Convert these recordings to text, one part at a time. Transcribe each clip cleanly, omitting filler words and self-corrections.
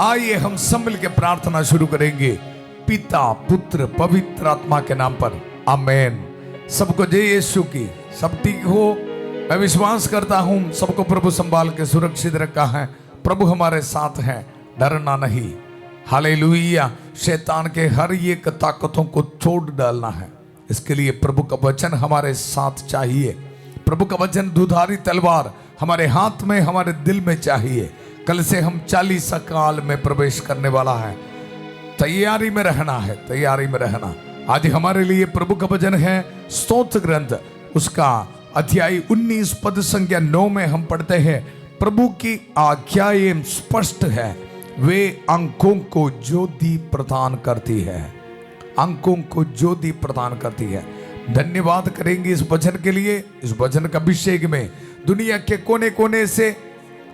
आइए हम सब मिलकर प्रार्थना शुरू करेंगे पिता पुत्र पवित्र आत्मा के नाम पर, आमेन। सबको जय यीशु की। सब ठीक हो, मैं विश्वास करता हूं सबको प्रभु संभाल के सुरक्षित रखा है। प्रभु हमारे साथ है, डरना नहीं। हालेलुया। शैतान के हर एक ताकतों को तोड़ डालना है, इसके लिए प्रभु का वचन हमारे साथ चाहिए। प्रभु का वचन दुधारी तलवार हमारे हाथ में, हमारे दिल में चाहिए। कल से हम 40 काल में प्रवेश करने वाला है। तैयारी में रहना है, तैयारी में रहना। आज हमारे लिए प्रभु का वचन है स्तोत्र ग्रंथ, उसका अध्याय 19 पद संख्या 9 में हम पढ़ते हैं, प्रभु की आज्ञाएं स्पष्ट है, वे आंखों को ज्योति प्रदान करती है। आंखों को ज्योति प्रदान करती है। धन्यवाद करेंगे इस वचन के लिए। इस वचन का अभिषेक में दुनिया के कोने कोने से,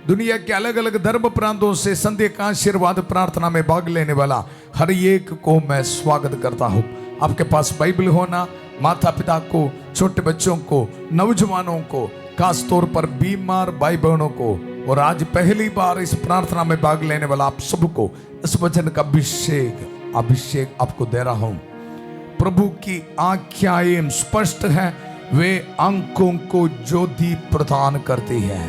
दुनिया के अलग अलग धर्म प्रांतों से संध्या का आशीर्वाद प्रार्थना में भाग लेने वाला हर एक को मैं स्वागत करता हूं। आपके पास बाइबल होना, माता पिता को, छोटे बच्चों को, नौजवानों को, खास तौर पर बीमार भाई बहनों को, और आज पहली बार इस प्रार्थना में भाग लेने वाला आप सबको इस वचन का अभिषेक आपको दे रहा हूं। प्रभु की आज्ञाएं स्पष्ट है, वे आंखों को ज्योति प्रदान करती है।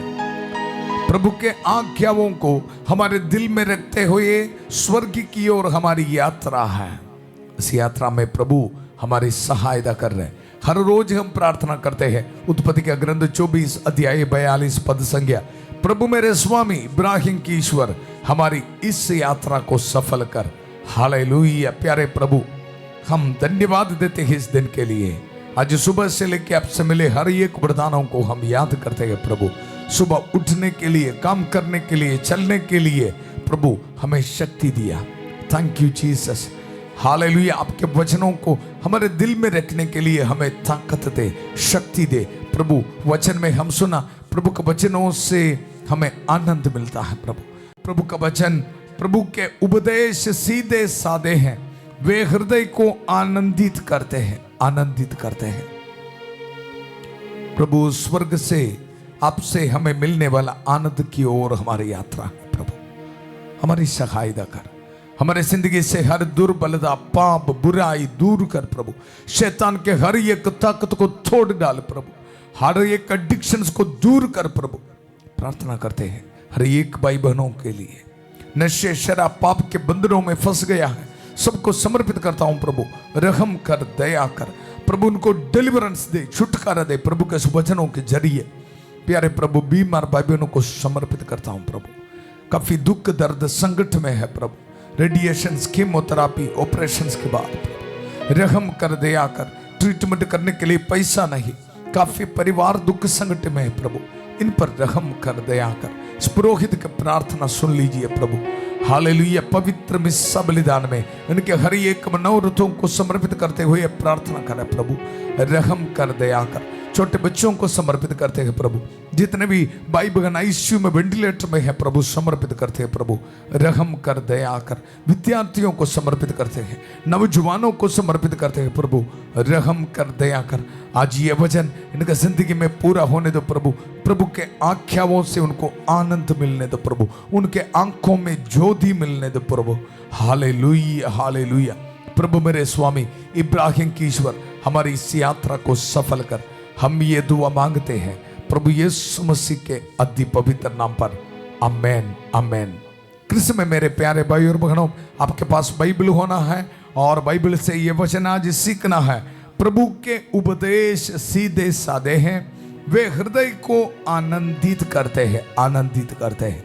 प्रभु के आज्ञाओं को हमारे दिल में रखते हुए स्वर्ग की ओर हमारी यात्रा है। इस यात्रा में प्रभु हमारी सहायता कर रहे हैं। हर रोज हम प्रार्थना करते हैं। उत्पत्ति का ग्रंथ 24 अध्याय 42 पद संज्ञा, प्रभु मेरे स्वामी इब्राहिम की ईश्वर हमारी इस यात्रा को सफल कर। हालेलुया। प्यारे प्रभु, हम धन्यवाद देते हैं इस दिन के लिए। आज सुबह से लेकर आपसे मिले हर एक वरदानों को हम याद करते हैं। प्रभु सुबह उठने के लिए, काम करने के लिए, चलने के लिए प्रभु हमें शक्ति दिया। Thank you Jesus. हालेलुया। आपके वचनों को हमारे दिल में रखने के लिए हमें ताकत दे, शक्ति दे। प्रभु वचन में हम सुना, प्रभु के वचनों से हमें आनंद मिलता है। प्रभु का वचन, प्रभु के उपदेश सीधे साधे हैं, वे हृदय को आनंदित करते हैं, आनंदित करते हैं। प्रभु स्वर्ग से आपसे हमें मिलने वाला आनंद की ओर हमारी यात्रा है। प्रभु हमारी सहायता कर, हमारे जिंदगी से हर दुर्बलता, पाप, बुराई दूर कर। प्रभु शैतान के हर एक ताकत को तोड़ डाल। प्रभु हर एक एडिक्शंस को दूर कर। प्रभु प्रार्थना करते हैं हर एक भाई बहनों के लिए नशे, शराब, पाप के बंधनों में फंस गया है, सबको समर्पित करता हूं। प्रभु रहम कर, दया कर। प्रभु उनको डिलीवरेंस दे, छुटकारा दे। प्रभु के वचनों के जरिए प्यारे प्रभु बीमार भाई बहनों को समर्पित करता हूं। प्रभु काफी दुख दर्द संकट में है। प्रभु रेडिएशन, कीमोथेरापी, ऑपरेशंस के बाद रहम कर, दया कर। ट्रीटमेंट करने के लिए पैसा नहीं, काफी परिवार दुख संकट में है। प्रभु इन पर रहम कर, दया कर। इस पुरोहित की प्रार्थना सुन लीजिए प्रभु। हालेलुया। पवित्र मिस्सा बलिदान में इनके हर एक मनोरथों को समर्पित करते हुए प्रार्थना करें। प्रभु रहम कर, दया कर। छोटे बच्चों को समर्पित करते हैं। प्रभु जितने भी भाई बहन आईसीयू में, वेंटिलेटर में है, प्रभु समर्पित करते हैं। प्रभु रहम कर, दया कर। विद्यार्थियों को समर्पित करते हैं, नौजवानों को समर्पित करते हैं। प्रभु रहम कर, दया कर। आज ये वचन इनका जिंदगी में पूरा होने दो। प्रभु प्रभु के आख्याओं से उनको आनंद मिलने दो। प्रभु उनके आंखों में ज्योति मिलने दो। प्रभु हालेलुया, हालेलुया। प्रभु मेरे स्वामी इब्राहिम की ईश्वर हमारी इस यात्रा को सफल कर। हम ये दुआ मांगते हैं प्रभु यीशु मसीह के अति पवित्र नाम पर, आमेन, आमेन। कृष्ण में मेरे प्यारे भाई और बहनों, आपके पास बाइबल होना है और बाइबल से ये वचन आज सीखना है। प्रभु के उपदेश सीधे साधे हैं, वे हृदय को आनंदित करते हैं, आनंदित करते हैं।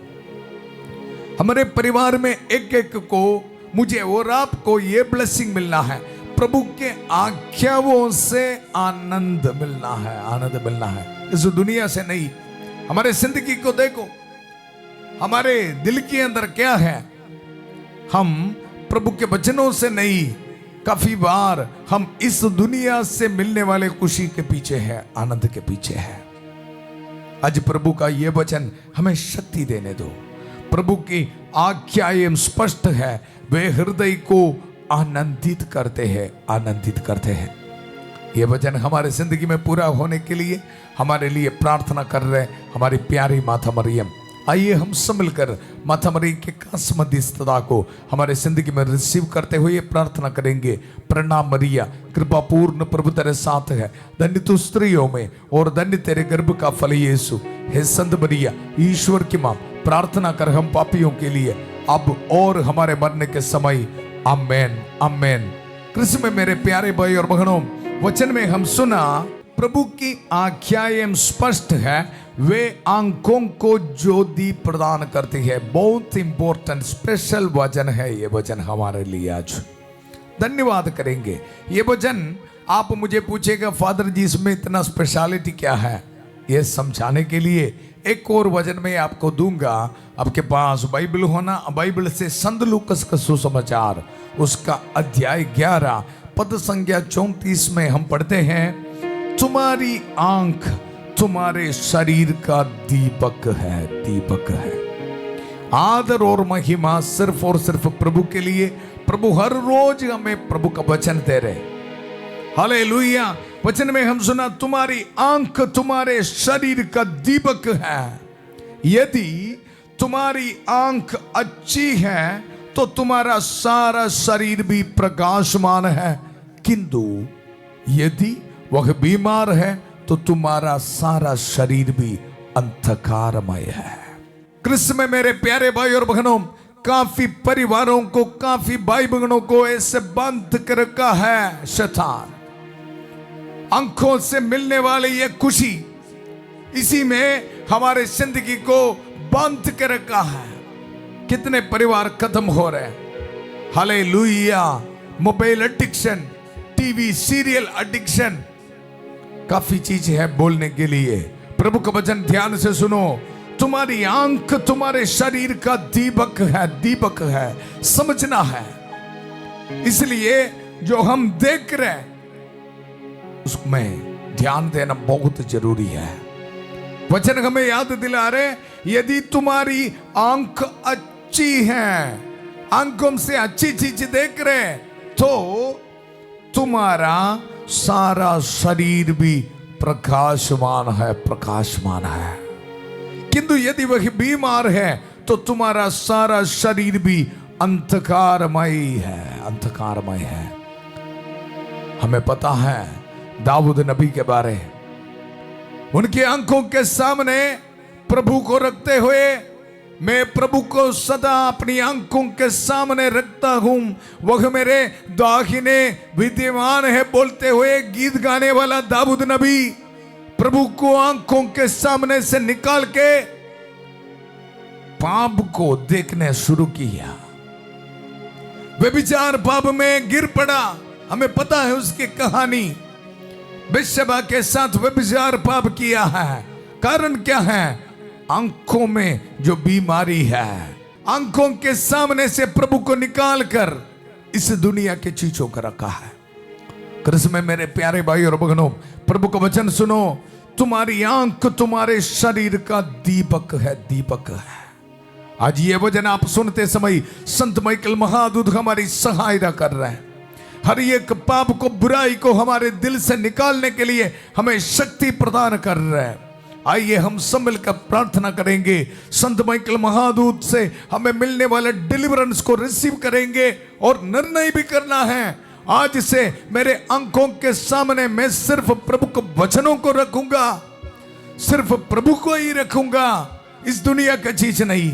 हमारे परिवार में एक एक को, मुझे और आपको ये ब्लेसिंग मिलना है। प्रभु के आज्ञाओं से आनंद मिलना है, आनंद मिलना है। इस दुनिया से नहीं। हमारे जिंदगी को देखो, हमारे दिल के अंदर क्या है। हम प्रभु के वचनों से नहीं, काफी बार हम इस दुनिया से मिलने वाले खुशी के पीछे है, आनंद के पीछे है। आज प्रभु का यह वचन हमें शक्ति देने दो। प्रभु की आज्ञाएं स्पष्ट है, वे हृदय को आनंदित करते हैं, आनंदित करते हैं। यह वचन हमारे जिंदगी में पूरा होने के लिए हमारे लिए प्रार्थना कर रहे हमारी प्यारी माता मरियम। आइए हम सब मिलकर माता मरी के खास मध्यस्थता को हमारे जिंदगी में रिसीव करते हुए प्रार्थना करेंगे। प्रणाम मरिया, कृपा पूर्ण प्रभु तेरे साथ है, धन्य तू स्त्रियों में और धन्य तेरे गर्भ का फल यीशु। हे संत मरिया, ईश्वर की मां, प्रार्थना कर हम पापियों के लिए अब और हमारे मरने के समय। आमेन आमेन। कृष्ण में मेरे प्यारे भाई और बहनों, वचन में हम सुना प्रभु की आज्ञाएं स्पष्ट है, वे आंखों को ज्योति प्रदान करती है। बहुत इंपॉर्टेंट स्पेशल वचन है ये वचन हमारे लिए आज। धन्यवाद करेंगे। ये वचन आप मुझे पूछेगा फादर जी इसमें इतना स्पेशलिटी क्या है, ये समझाने के लिए एक और वचन में आपको दूंगा। आपके पास बाइबल होना, बाइबल से संत लूकस का सुसमाचार उसका अध्याय 11 पद संख्या 34 में हम पढ़ते हैं, तुम्हारी आंख तुम्हारे शरीर का दीपक है, दीपक है। आदर और महिमा सिर्फ और सिर्फ प्रभु के लिए। प्रभु हर रोज हमें प्रभु का वचन दे रहे। हालेलुया। वचन में हम सुना, तुम्हारी आंख तुम्हारे शरीर का दीपक है। यदि तुम्हारी आंख अच्छी है तो तुम्हारा सारा शरीर भी प्रकाशमान है, किंतु यदि वह बीमार है तो तुम्हारा सारा शरीर भी अंधकारमय है। कृष्ण में मेरे प्यारे भाई और बहनों, काफी परिवारों को, काफी भाई बहनों को ऐसे बंद कर रखा है शैतान। आंखों से मिलने वाली ये खुशी, इसी में हमारे जिंदगी को बंद कर रखा है। कितने परिवार खत्म हो रहे हैं। Hallelujah. Mobile addiction, TV serial addiction, काफी चीज है बोलने के लिए। प्रभु का वचन ध्यान से सुनो, तुम्हारी आंख तुम्हारे शरीर का दीपक है, दीपक है, समझना है। इसलिए जो हम देख रहे हैं उसमें ध्यान देना बहुत जरूरी है। वचन हमें याद दिला रहे, यदि तुम्हारी आंख अच्छी है, आंखों से अच्छी चीज देख रहे तो तुम्हारा सारा शरीर भी प्रकाशमान है, प्रकाशमान है। किंतु यदि वह बीमार है तो तुम्हारा सारा शरीर भी अंधकारमय है, अंधकारमय है। हमें पता है दाऊद नबी के बारे, उनकी आंखों के सामने प्रभु को रखते हुए, मैं प्रभु को सदा अपनी आंखों के सामने रखता हूं, वह मेरे दाहिने विद्यमान है बोलते हुए गीत गाने वाला दाऊद नबी प्रभु को आंखों के सामने से निकाल के पाप को देखने शुरू किया। व्यभिचार पाप में गिर पड़ा। हमें पता है उसकी कहानी। बेशबा के साथ व्यभिचार पाप किया है। कारण क्या है? आंखों में जो बीमारी है, आंखों के सामने से प्रभु को निकाल कर इस दुनिया के चीजों को रखा है। कृष्ण में मेरे प्यारे भाई और बहनों, प्रभु का वचन सुनो, तुम्हारी आंख तुम्हारे शरीर का दीपक है, दीपक है। आज ये वचन आप सुनते समय संत माइकल महादूत हमारी सहायता कर रहे हैं। हर एक पाप को, बुराई को हमारे दिल से निकालने के लिए हमें शक्ति प्रदान कर रहे हैं। आइए हम सब मिलकर प्रार्थना करेंगे। संत माइकल महादूत से हमें मिलने वाले डिलीवरेंस को रिसीव करेंगे और निर्णय भी करना है। आज से मेरे आंखों के सामने मैं सिर्फ प्रभु के वचनों को रखूंगा, सिर्फ प्रभु को ही रखूंगा, इस दुनिया का चीज नहीं।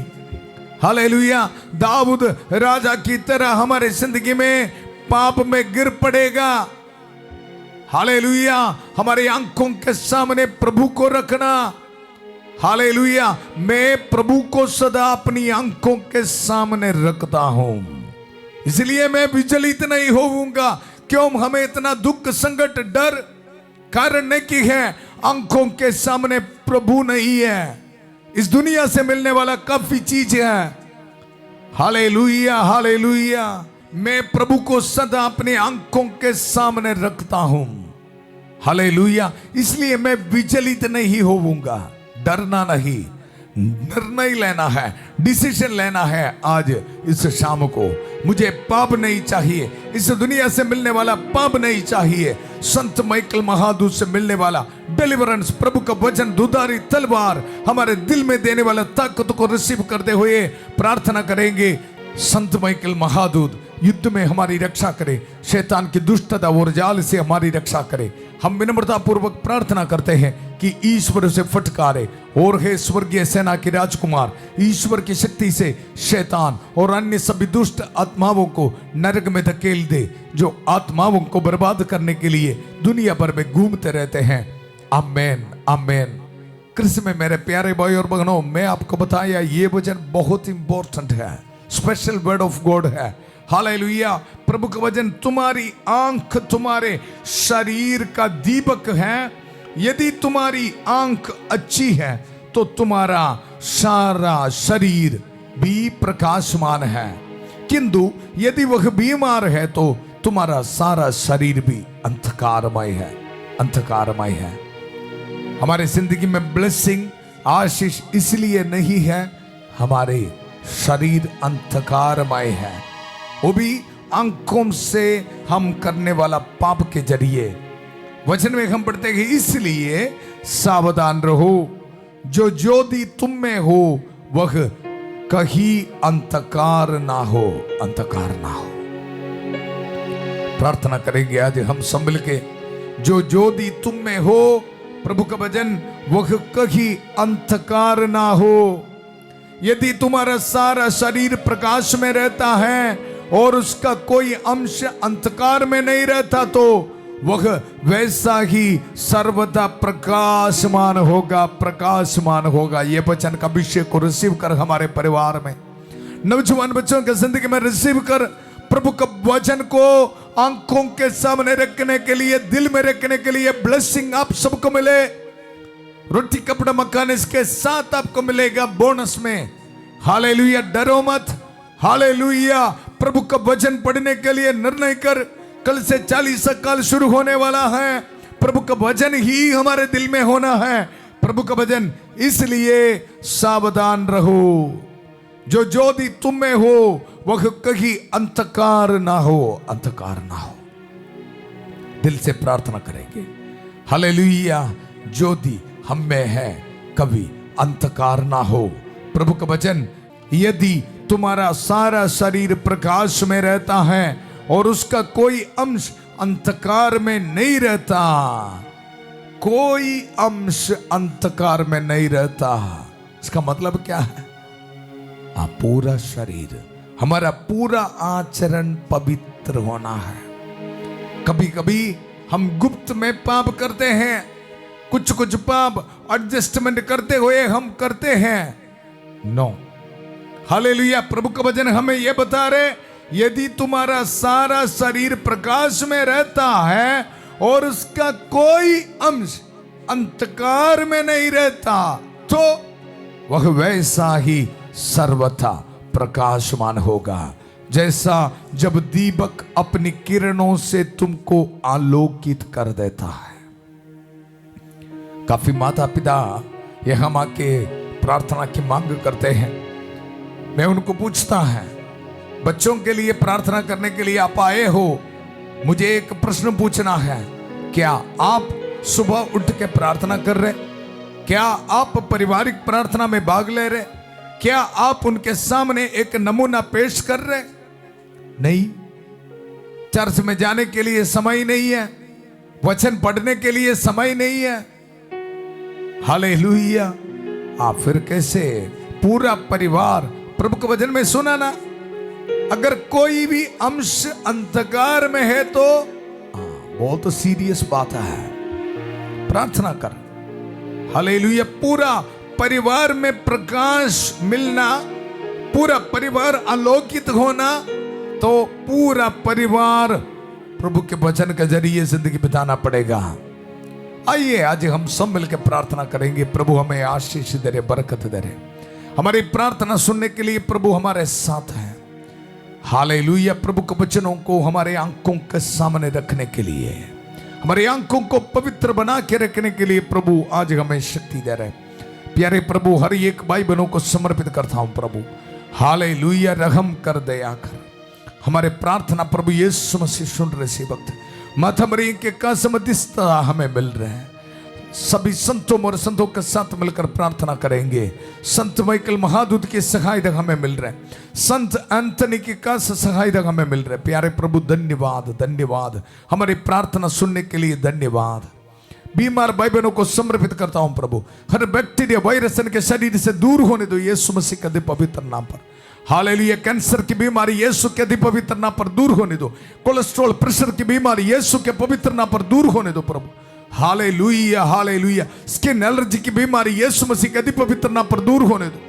हालेलुया। दाऊद राजा की तरह हमारे जिंदगी में पाप में गिर पड़ेगा। हालेलुया। हमारी आंखों के सामने प्रभु को रखना। हालेलुया। मैं प्रभु को सदा अपनी आंखों के सामने रखता हूं, इसलिए मैं विचलित नहीं होऊंगा। क्यों हमें इतना दुख, संकट, डर? कारण नहीं कि है आंखों के सामने प्रभु नहीं है। इस दुनिया से मिलने वाला काफी चीज है। Hallelujah, hallelujah. मैं प्रभु को सदा अपनी आंखों के सामने रखता हूं। हालेलुया। इसलिए मैं विचलित नहीं होऊंगा, डरना नहीं, निर्णय लेना है, डिसीजन लेना है। आज इस शाम को मुझे पाप नहीं चाहिए, इस दुनिया से मिलने वाला पाप नहीं चाहिए। संत माइकल महादूत से मिलने वाला डिलीवरेंस, प्रभु का वचन दुधारी तलवार हमारे दिल में देने वाला ताकत को रिसीव करते हुए प्रार्थना करेंगे। संत माइकल महादूत युद्ध में हमारी रक्षा करे, शैतान की दुष्टता और जाल से हमारी रक्षा करे। हम विनम्रता पूर्वक प्रार्थना करते हैं कि ईश्वर से फटकारे और हे स्वर्गीय सेना के राजकुमार, ईश्वर की शक्ति से शैतान और अन्य सभी दुष्ट आत्माओं को नरक में धकेल दे, जो आत्माओं को बर्बाद करने के लिए दुनिया भर में घूमते रहते हैं। आमेन, आमेन। कृष्ण में मेरे प्यारे भाई और बहनों, मैं आपको बताया ये वचन बहुत इंपॉर्टेंट है, स्पेशल वर्ड ऑफ गॉड है। हालेलुया। प्रभु का वचन तुम्हारी आंख तुम्हारे शरीर का दीपक है। यदि तुम्हारी आंख अच्छी है तो तुम्हारा सारा शरीर भी प्रकाशमान है, किंतु यदि वह बीमार है तो तुम्हारा सारा शरीर भी अंधकारमय है, अंधकारमय है। हमारे जिंदगी में ब्लेसिंग, आशीष इसलिए नहीं है, हमारे शरीर अंधकारमय है, वो भी आंखों से हम करने वाला पाप के जरिए। वचन में हम पढ़ते हैं इसलिए सावधान रहो, जो ज्योति तुम में हो वह कहीं अंधकार ना हो, अंधकार ना हो। प्रार्थना करेंगे आज हम संभल के, जो ज्योति तुम में हो, प्रभु का वचन, वह कहीं अंधकार ना हो। यदि तुम्हारा सारा शरीर प्रकाश में रहता है और उसका कोई अंश अंधकार में नहीं रहता, तो वह वैसा ही सर्वदा प्रकाशमान होगा, प्रकाशमान होगा। ये वचन का विषय को रिसीव कर हमारे परिवार में, नौजवान बच्चों के जिंदगी में रिसीव कर, प्रभु का वचन को आंखों के सामने रखने के लिए, दिल में रखने के लिए ब्लेसिंग आप सबको मिले। रोटी कपड़ा मकान इसके साथ आपको मिलेगा बोनस में। हालेलुया। डरो मत। हालेलुया। प्रभु का वचन पढ़ने के लिए निर्णय कर, कल से 40 साल शुरू होने वाला है। प्रभु का वचन ही हमारे दिल में होना है, प्रभु का वचन। इसलिए सावधान रहो, जो ज्योति तुम में हो वह कहीं अंधकार ना हो, अंधकार ना हो। दिल से प्रार्थना करेंगे। हालेलुया। ज्योति हम में है, कभी अंधकार ना हो। प्रभु का वचन, यदि तुम्हारा सारा शरीर प्रकाश में रहता है और उसका कोई अंश अंधकार में नहीं रहता, कोई अंश अंधकार में नहीं रहता, इसका मतलब क्या है? पूरा शरीर, हमारा पूरा आचरण पवित्र होना है। कभी कभी हम गुप्त में पाप करते हैं, कुछ कुछ पाप एडजस्टमेंट करते हुए हम करते हैं। नो। हालेलुया। प्रभु का वचन हमें यह बता रहे, यदि तुम्हारा सारा शरीर प्रकाश में रहता है और उसका कोई अंश अंधकार में नहीं रहता, तो वह वैसा ही सर्वथा प्रकाशमान होगा, जैसा जब दीपक अपनी किरणों से तुमको आलोकित कर देता है। काफी माता पिता यहां आके प्रार्थना की मांग करते हैं। मैं उनको पूछता है, बच्चों के लिए प्रार्थना करने के लिए आप आए हो, मुझे एक प्रश्न पूछना है, क्या आप सुबह उठ के प्रार्थना कर रहे? क्या आप पारिवारिक प्रार्थना में भाग ले रहे? क्या आप उनके सामने एक नमूना पेश कर रहे? नहीं। चर्च में जाने के लिए समय नहीं है, वचन पढ़ने के लिए समय नहीं है। हालेलुया। आप फिर कैसे पूरा परिवार, प्रभु के वचन में सुना ना, अगर कोई भी अंश अंधकार में है तो बहुत सीरियस बात है, प्रार्थना कर। हालेलुया। पूरा परिवार में प्रकाश मिलना, पूरा परिवार आलोकित होना, तो पूरा परिवार प्रभु के वचन के जरिए जिंदगी बिताना पड़ेगा। आइए आज हम सब मिलकर प्रार्थना करेंगे। प्रभु हमें आशीष दे रहे, बरकत दे रहे। हमारी प्रार्थना सुनने के लिए प्रभु हमारे साथ है। हालेलुया। प्रभु के वचनों को हमारे आंखों के सामने रखने के लिए, हमारी आंखों को पवित्र बना के रखने के लिए प्रभु आज हमें शक्ति दे रहे। प्यारे प्रभु, हर एक भाई बहनों को समर्पित करता हूं प्रभु। हालेलुया। रहम कर, दया कर। हमारे प्रार्थना प्रभु यीशु मसीह सुन रहे सी वक्त माता मरियम के कांस मध्यस्थता हमें मिल रहे हैं। सभी संतों और संतों के साथ मिलकर प्रार्थना करेंगे। संत माइकल महादूत के सहायता हमें मिल रहे हैं, संत एंथनी के कांस सहायता हमें मिल रहे हैं। प्यारे प्रभु धन्यवाद, धन्यवाद, हमारी प्रार्थना सुनने के लिए धन्यवाद। बीमार भाई बहनों को समर्पित करता हूं प्रभु, हर बैक्टीरिया वायरस इनके शरीर से दूर होने दो यीशु मसीह के अधि पवित्र नाम पर। हालेलुया। कैंसर की बीमारी यीशु के अधि पवित्र नाम पर दूर होने दो। कोलेस्ट्रॉल प्रेशर की बीमारी यीशु के पवित्र नाम पर दूर होने दो प्रभु। Hallelujah, hallelujah. स्किन एलर्जी की बीमारी यीशु मसीह के अधि पवित्र नाम पर दूर होने दो।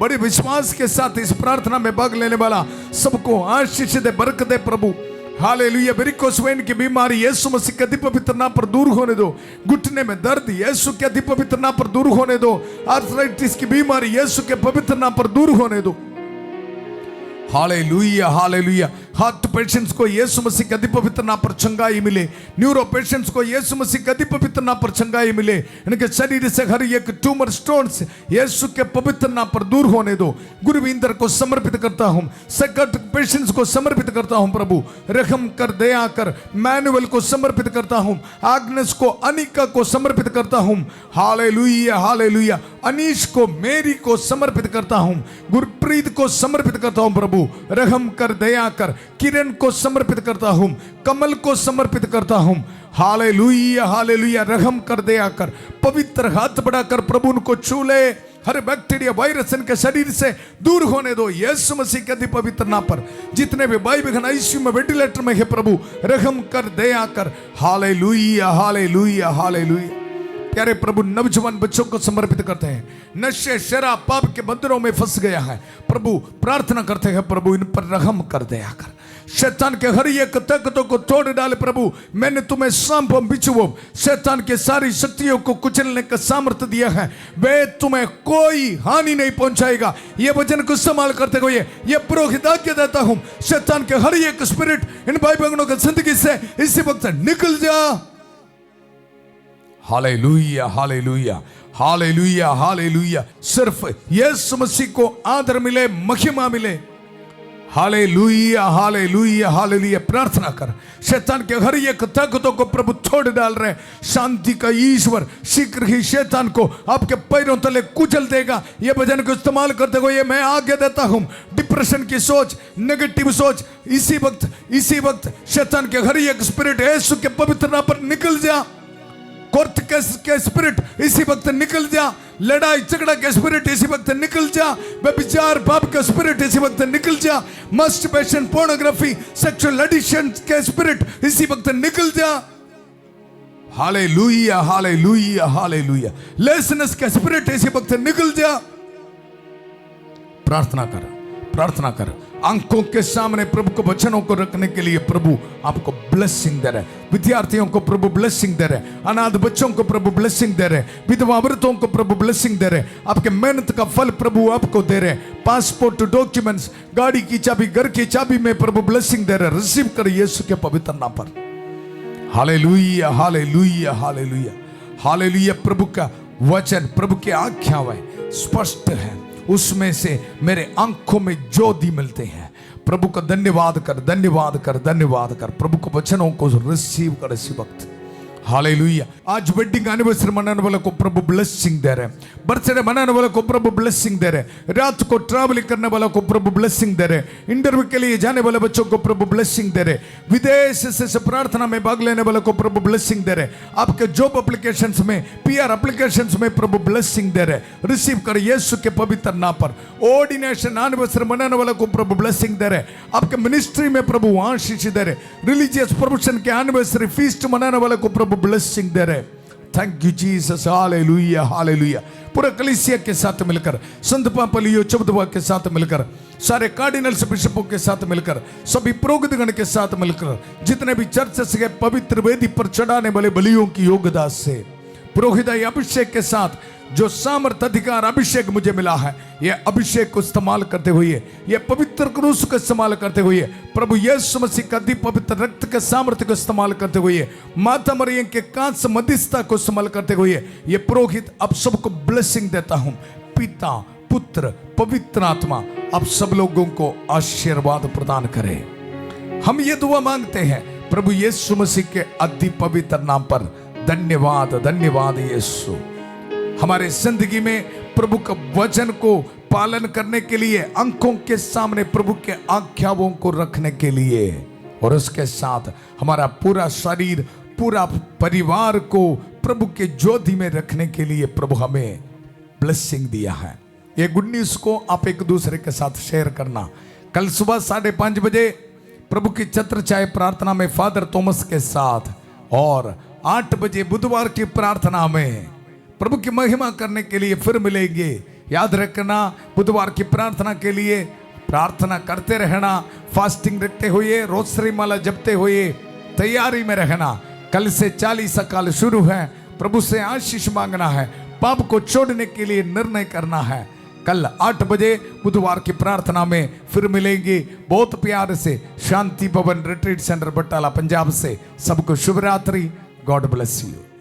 बड़े विश्वास के साथ इस प्रार्थना में भाग लेने वाला सबको आशीष दे, बरकत दे प्रभु। हालेलुया। वेरिकोस वेन की बीमारी यीशु मसीह के अधि पवित्र नाम पर दूर होने दो। घुटने में दर्द यीशु के अधि पवित्र नाम पर दूर होने दो। आर्थराइटिस की बीमारी यीशु के पवित्र नाम पर दूर होने दो। Hallelujah, hallelujah. हार्ट पेशेंट्स को यीशु मसीह के अधि पवित्र नाम पर चंगाई मिले। न्यूरो पेशेंट्स को यीशु मसीह के अधि पवित्र नाम पर चंगाई मिले। इनके शरीर से हर एक ट्यूमर स्टोन्स यीशु के पवित्र नाम पर दूर होने दो। गुरुविंदर को समर्पित करता हूं, साइकाट्रिक पेशेंट्स को समर्पित करता हूं प्रभु। रहम कर, दया कर। मैनुअल को समर्पित करता हूं, आग्नेस को, अनिका को समर्पित करता हूं। Hallelujah, hallelujah. अनीश को, मेरी को समर्पित करता हूं। गुरप्रीत को समर्पित करता हूं प्रभु। रहम कर, दया कर। किरण को समर्पित करता हूं, कमल को समर्पित करता हूं। Hallelujah, hallelujah. रहम कर, दया कर। पवित्र हाथ बढ़ाकर प्रभु उनको छू ले। हर बैक्टीरिया वायरस इनके शरीर से दूर होने दो यीशु मसीह के अधि पवित्र नाम पर। जितने भी भाई बहन आईसीयू में, वेंटिलेटर में है प्रभु, रहम कर, दया कर। Hallelujah, hallelujah, hallelujah. प्यारे प्रभु नौजवान बच्चों को समर्पित करते हैं, नशे शराब पाप के बंधनों में फंस गया है प्रभु, प्रार्थना करते हैं प्रभु इन पर रहम कर, दया कर। शैतान के हर एक ताकतों को तोड़ डाल प्रभु। मैंने तुम्हें सांप बिच्छुओं शैतान के सारी शक्तियों को कुचलने का सामर्थ्य दिया है, वे तुम्हें कोई हानि नहीं पहुंचाएगा। ये वचन को इस्तेमाल करते हुए ये पुरोहित आज्ञा देता हूं, शैतान के हर एक स्पिरिट इन भाई बहनों की जिंदगी से इसी वक्त निकल जा। Hallelujah, hallelujah, hallelujah, hallelujah. सिर्फ यीशु मसीह को आदर मिले, महिमा मिले। Hallelujah, hallelujah, hallelujah. प्रार्थना कर, शैतान के हर एक ताकतों को प्रभु तोड़ डाल रहे। शांति का ईश्वर शीघ्र ही शैतान को आपके पैरों तले कुचल देगा। ये वचन को इस्तेमाल करते हुए मैं आज्ञा देता हूं, डिप्रेशन की सोच, नेगेटिव सोच इसी वक्त शैतान के हर एक स्पिरिट यीशु के पवित्र नाम पर निकल जा। कोर्ट केस के स्पिरिट इसी वक्त निकल जा। लड़ाई झगड़ा के स्पिरिट इसी वक्त निकल जा। व्यभिचार पाप का स्पिरिट इसी वक्त निकल जा। मस्टरबेशन, पोर्नोग्राफी, सेक्सुअल एडिक्शन के स्पिरिट इसी वक्त निकल जा। Hallelujah, hallelujah, hallelujah. लेसनेस का स्पिरिट इसी वक्त निकल जा। प्रार्थना कर, प्रार्थना कर। आंखों के सामने प्रभु को वचनों को रखने के लिए प्रभु आपको ब्लेसिंग दे रहे। विद्यार्थियों को प्रभु ब्लेसिंग दे रहे, अनाथ बच्चों को प्रभु ब्लेसिंग दे रहे, विधवा औरतों को प्रभु ब्लेसिंग दे रहे। आपके मेहनत का फल प्रभु आपको दे रहे। पासपोर्ट, डॉक्यूमेंट्स, गाड़ी की चाबी, घर की चाबी में प्रभु ब्लेसिंग दे रहे। रिसीव कर यीशु के पवित्र नाम पर। Hallelujah, hallelujah, hallelujah, hallelujah. प्रभु का वचन, प्रभु की आज्ञाएं स्पष्ट है, उसमें से मेरे आंखों में ज्योति मिलते हैं। प्रभु का धन्यवाद कर, धन्यवाद कर, धन्यवाद कर। प्रभु को वचनों को रिसीव कर इसी वक्त। हालेलुया। आज वेडिंग एनिवर्सरी मनाने वाले को प्रभु ब्लेसिंग दे रहे, बर्थडे मनाने वाले को प्रभु ब्लेसिंग दे रहे, रात को ट्रैवलिंग करने वालों को प्रभु ब्लेसिंग दे रहे, इंटरव्यू के लिए जाने वाले बच्चों को प्रभु ब्लेसिंग दे रहे, विदेश से प्रार्थना में भाग लेने वालों को प्रभु ब्लेसिंग दे रहे, आपके जॉब एप्लीकेशंस में, पीआर एप्लीकेशंस में प्रभु ब्लेसिंग दे रहे। रिसीव कर यीशु के पवित्र नाम पर। ऑर्डिनेशन एनिवर्सरी मनाने वालों को प्रभु ब्लेसिंग दे रहे, आपके मिनिस्ट्री में प्रभु आशीष दे रहे, रिलीजियस प्रोफेशन के एनिवर्सरी फीस्ट मनाने वालों को प्रभु ब्लेसिंग दे रहे। Thank you Jesus. Hallelujah, hallelujah. पूरा कलीसिया के साथ मिलकर, संत पापा लियो चौदवा के साथ मिलकर, सारे कार्डिनल्स बिशपों के साथ मिलकर, सभी पुरोहितगण के साथ मिलकर, जितने भी चर्च के पवित्र वेदी पर चढ़ाने वाले बलियों की योगदान से, पुरोहित अभिषेक के साथ जो सामर्थ अधिकार अभिषेक मुझे मिला है, यह अभिषेक को इस्तेमाल करते हुए, यह पवित्र क्रूस को इस्तेमाल करते हुए, प्रभु यीशु मसीह का पवित्र रक्त के सामर्थ्य को इस्तेमाल करते हुए, माता मरियम के कांस मध्यस्थता को इस्तेमाल करते हुए, यह पुरोहित अब सबको ब्लेसिंग देता हूं। पिता, पुत्र, पवित्र आत्मा आप सब लोगों को आशीर्वाद प्रदान करे। हम ये दुआ मांगते हैं प्रभु यीशु मसीह के अति पवित्र नाम पर धन्यवाद, धन्यवाद यीशु। हमारे जिंदगी में प्रभु का वचन को पालन करने के लिए, आंखों के सामने प्रभु के आज्ञाओं को रखने के लिए, और उसके साथ हमारा पूरा शरीर, पूरा परिवार को प्रभु के ज्योति में रखने के लिए प्रभु हमें ब्लेसिंग दिया है। ये गुड न्यूज को आप एक दूसरे के साथ शेयर करना। कल सुबह 5:30 बजे प्रभु की छत्र छाया प्रार्थना में फादर थॉमस के साथ, और 8 बजे बुधवार की प्रार्थना में प्रभु की महिमा करने के लिए फिर मिलेंगे। याद रखना, बुधवार की प्रार्थना के लिए प्रार्थना करते रहना, फास्टिंग रखते हुए, रोसरी माला जपते हुए तैयारी में रहना। कल से 40 काल शुरू है, प्रभु से आशीष मांगना है, पाप को छोड़ने के लिए निर्णय करना है। कल 8 बजे बुधवार की प्रार्थना में फिर मिलेंगे। बहुत प्यार से शांति भवन रिट्रीट सेंटर बटाला पंजाब से सबको शुभ रात्रि। God bless you.